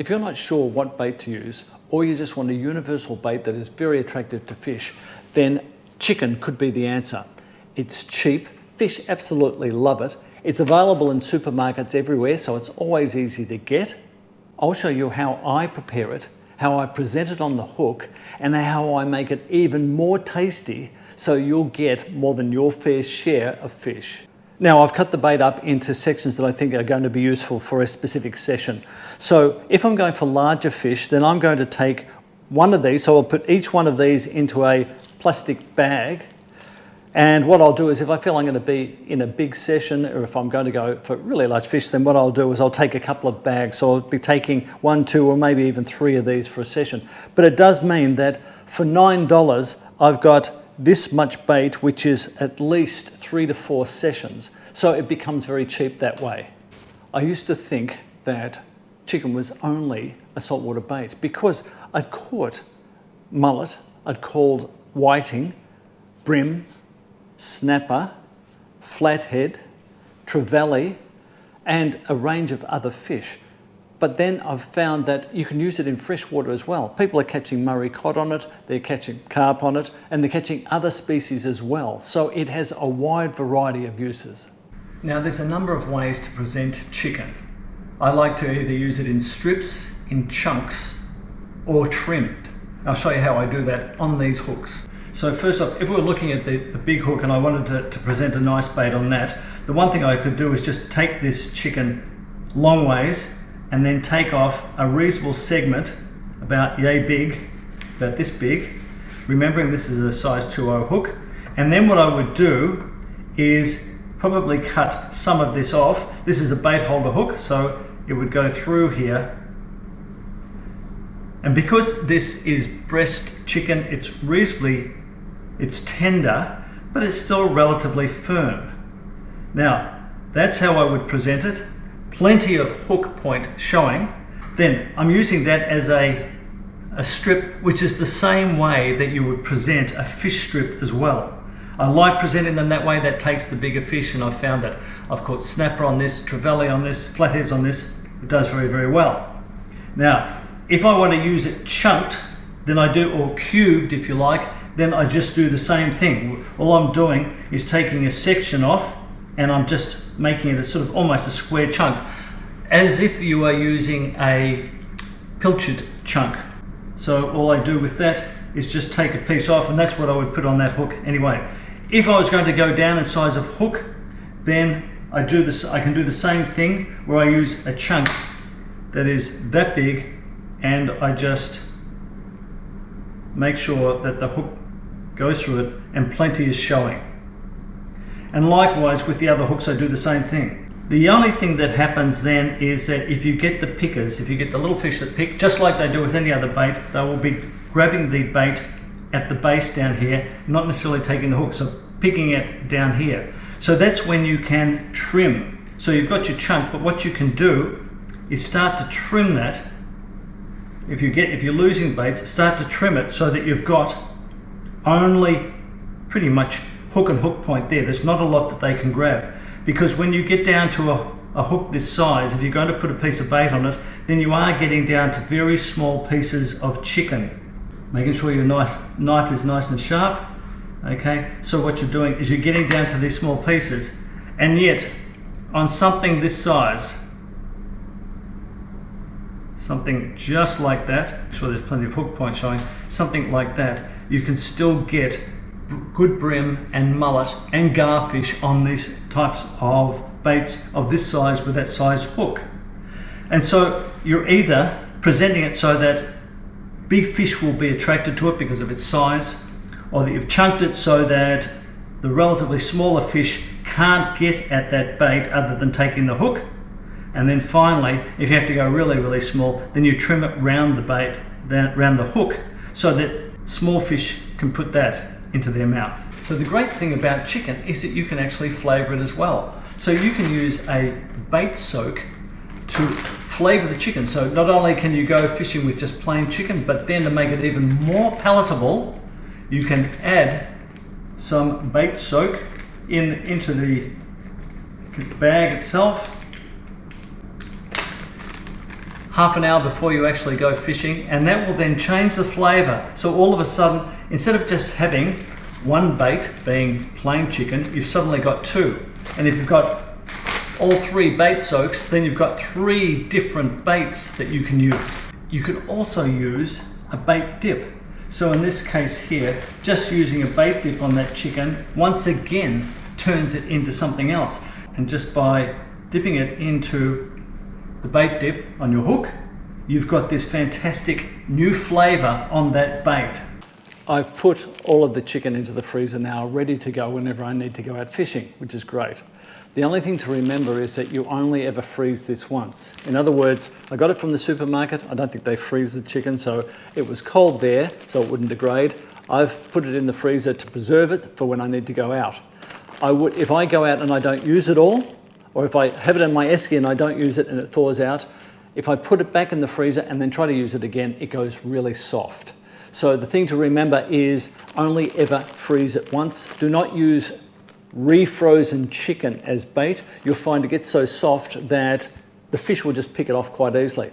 If you're not sure what bait to use, or you just want a universal bait that is very attractive to fish, then chicken could be the answer. It's cheap, fish absolutely love it. It's available in supermarkets everywhere, so it's always easy to get. I'll show you how I prepare it, how I present it on the hook, and how I make it even more tasty so you'll get more than your fair share of fish. Now, I've cut the bait up into sections that I think are going to be useful for a specific session. So if I'm going for larger fish, then I'm going to take one of these. So I'll put each one of these into a plastic bag. And what I'll do is if I feel I'm going to be in a big session, or if I'm going to go for really large fish, then what I'll do is I'll take a couple of bags. So I'll be taking 1, 2, or maybe even 3 of these for a session. But it does mean that for $9, I've got this much bait, which is at least 3 to 4 sessions. So it becomes very cheap that way. I used to think that chicken was only a saltwater bait because I'd caught mullet, I'd called whiting, brim, snapper, flathead, trevally, and a range of other fish. But then I've found that you can use it in freshwater as well. People are catching Murray cod on it, they're catching carp on it, and they're catching other species as well. So it has a wide variety of uses. Now there's a number of ways to present chicken. I like to either use it in strips, in chunks, or trimmed. I'll show you how I do that on these hooks. So first off, if we're looking at the big hook and I wanted to present a nice bait on that, the one thing I could do is just take this chicken long ways and then take off a reasonable segment about yay big, about this big, remembering this is a size 2.0 hook. And then what I would do is probably cut some of this off. This is a bait holder hook, so it would go through here. And because this is breast chicken, it's tender, but it's still relatively firm. Now, that's how I would present it. Plenty of hook point showing. Then I'm using that as a strip, which is the same way that you would present a fish strip as well. I like presenting them that way. That takes the bigger fish, and I've found that I've caught snapper on this, trevally on this, flatheads on this. It does very, very well. Now, if I want to use it chunked, then I do, or cubed if you like, then I just do the same thing. All I'm doing is taking a section off and I'm just making it a sort of almost a square chunk, as if you are using a pilchard chunk. So all I do with that is just take a piece off, and that's what I would put on that hook anyway. If I was going to go down in size of hook, then I can do the same thing where I use a chunk that is that big, and I just make sure that the hook goes through it and plenty is showing. And likewise with the other hooks I do the same thing. The only thing that happens then is that if you get the pickers, if you get the little fish that pick, just like they do with any other bait, they will be grabbing the bait at the base down here, not necessarily taking the hook, so picking it down here. So that's when you can trim. So you've got your chunk, but what you can do is start to trim that. If you're losing baits, start to trim it so that you've got only pretty much hook and hook point there. There's not a lot that they can grab, because when you get down to a hook this size, if you're going to put a piece of bait on it, then you are getting down to very small pieces of chicken. Making sure your knife is nice and sharp. Okay, so what you're doing is you're getting down to these small pieces, and yet on something this size, something just like that, make sure there's plenty of hook point showing, something like that, you can still get good brim and mullet and garfish on these types of baits of this size with that size hook. And so you're either presenting it so that big fish will be attracted to it because of its size, or that you've chunked it so that the relatively smaller fish can't get at that bait other than taking the hook. And then finally, if you have to go really, really small, then you trim it round the bait, round the hook, so that small fish can put that into their mouth. So the great thing about chicken is that you can actually flavour it as well. So you can use a bait soak to flavour the chicken. So not only can you go fishing with just plain chicken, but then to make it even more palatable, you can add some bait soak into the bag itself. half an hour before you actually go fishing, and that will then change the flavour. So all of a sudden, instead of just having one bait being plain chicken, you've suddenly got two. And if you've got all three bait soaks, then you've got three different baits that you can use. You could also use a bait dip. So in this case here, just using a bait dip on that chicken, once again, turns it into something else. And just by dipping it into the bait dip on your hook, you've got this fantastic new flavour on that bait. I've put all of the chicken into the freezer now, ready to go whenever I need to go out fishing, which is great. The only thing to remember is that you only ever freeze this once. In other words, I got it from the supermarket. I don't think they freeze the chicken, so it was cold there, so it wouldn't degrade. I've put it in the freezer to preserve it for when I need to go out. If I go out and I don't use it all, or if I have it in my esky and I don't use it and it thaws out, if I put it back in the freezer and then try to use it again, it goes really soft. So the thing to remember is only ever freeze it once. Do not use refrozen chicken as bait. You'll find it gets so soft that the fish will just pick it off quite easily.